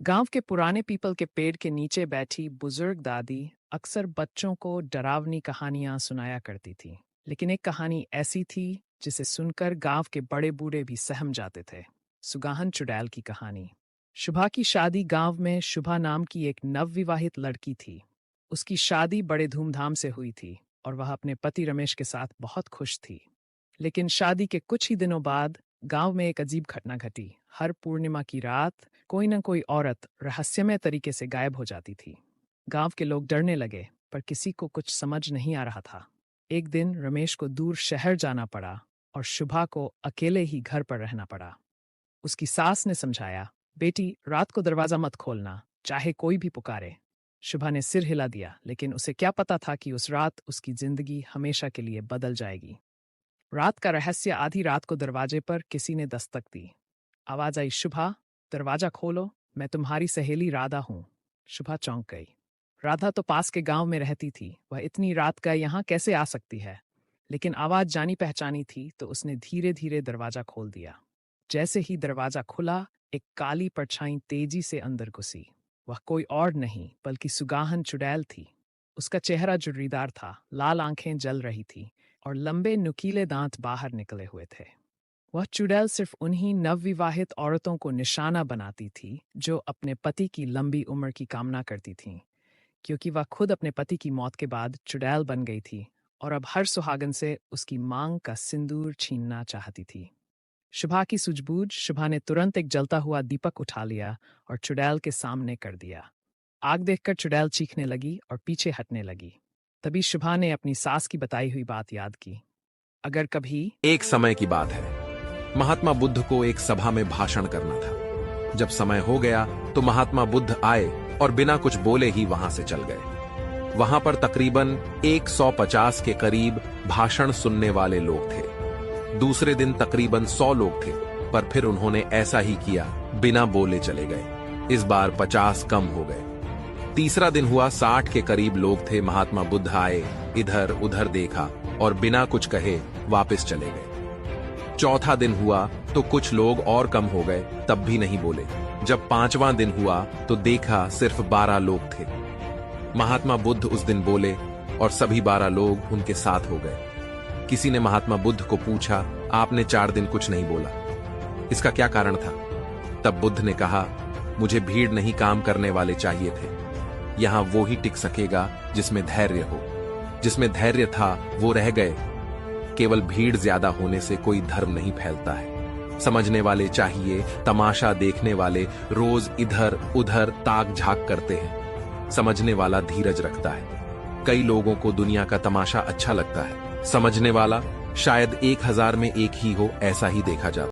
गांव के पुराने पीपल के पेड़ के नीचे बैठी बुजुर्ग दादी अक्सर बच्चों को डरावनी कहानियां सुनाया करती थी। लेकिन एक कहानी ऐसी थी जिसे सुनकर गांव के बड़े बूढ़े भी सहम जाते थे। सुगाहन चुड़ैल की कहानी। शुभा की शादी गांव में शुभा नाम की एक नवविवाहित लड़की थी। उसकी शादी बड़े धूमधाम से हुई थी और वह अपने पति रमेश के साथ बहुत खुश थी। लेकिन शादी के कुछ ही दिनों बाद गांव में एक अजीब घटना घटी। हर पूर्णिमा की रात कोई न कोई औरत रहस्यमय तरीके से गायब हो जाती थी। गांव के लोग डरने लगे, पर किसी को कुछ समझ नहीं आ रहा था। एक दिन रमेश को दूर शहर जाना पड़ा और शुभा को अकेले ही घर पर रहना पड़ा। उसकी सास ने समझाया, बेटी रात को दरवाजा मत खोलना, चाहे कोई भी पुकारे। शुभा ने सिर हिला दिया, लेकिन उसे क्या पता था कि उस रात उसकी जिंदगी हमेशा के लिए बदल जाएगी। रात का रहस्य। आधी रात को दरवाजे पर किसी ने दस्तक दी। आवाज आई, शुभा दरवाजा खोलो, मैं तुम्हारी सहेली राधा हूं। शुभा चौंक गई। राधा तो पास के गांव में रहती थी, वह इतनी रात का यहाँ कैसे आ सकती है? लेकिन आवाज जानी पहचानी थी, तो उसने धीरे धीरे दरवाजा खोल दिया। जैसे ही दरवाजा खुला, एक काली परछाई तेजी से अंदर घुसी। वह कोई और नहीं बल्कि सुगाहन चुड़ैल थी। उसका चेहरा जुर्रीदार था, लाल आंखें जल रही थी और लंबे नुकीले दांत बाहर निकले हुए थे। वह चुड़ैल सिर्फ उन्हीं नवविवाहित औरतों को निशाना बनाती थी जो अपने पति की लंबी उम्र की कामना करती थीं, क्योंकि वह खुद अपने पति की मौत के बाद चुड़ैल बन गई थी और अब हर सुहागन से उसकी मांग का सिंदूर छीनना चाहती थी। शुभा की सूझबूझ। शुभा ने तुरंत एक जलता हुआ दीपक उठा लिया और चुड़ैल के सामने कर दिया। आग देखकर चुड़ैल चीखने लगी और पीछे हटने लगी। तभी शुभा ने अपनी सास की बताई हुई बात याद की। अगर कभी एक समय की बात है, महात्मा बुद्ध को एक सभा में भाषण करना था। जब समय हो गया तो महात्मा बुद्ध आए और बिना कुछ बोले ही वहां से चल गए। वहां पर तकरीबन 150 के करीब भाषण सुनने वाले लोग थे। दूसरे दिन तकरीबन 100 लोग थे, पर फिर उन्होंने ऐसा ही किया, बिना बोले चले गए। इस बार 50 कम हो गए। तीसरा दिन हुआ, 60 के करीब लोग थे। महात्मा बुद्ध आए, इधर उधर देखा और बिना कुछ कहे वापस चले गए। चौथा दिन हुआ तो कुछ लोग और कम हो गए, तब भी नहीं बोले। जब 5वां दिन हुआ तो देखा सिर्फ 12 लोग थे। महात्मा बुद्ध उस दिन बोले और सभी 12 लोग उनके साथ हो गए। किसी ने महात्मा बुद्ध को पूछा, आपने 4 दिन कुछ नहीं बोला, इसका क्या कारण था? तब बुद्ध ने कहा, मुझे भीड़ नहीं, काम करने वाले चाहिए थे। यहां वो ही टिक सकेगा जिसमें धैर्य हो। जिसमें धैर्य था वो रह गए। केवल भीड़ ज्यादा होने से कोई धर्म नहीं फैलता है। समझने वाले चाहिए, तमाशा देखने वाले रोज इधर उधर ताक झाक करते हैं। समझने वाला धीरज रखता है। कई लोगों को दुनिया का तमाशा अच्छा लगता है। समझने वाला शायद 1000 में एक ही हो, ऐसा ही देखा जाता है।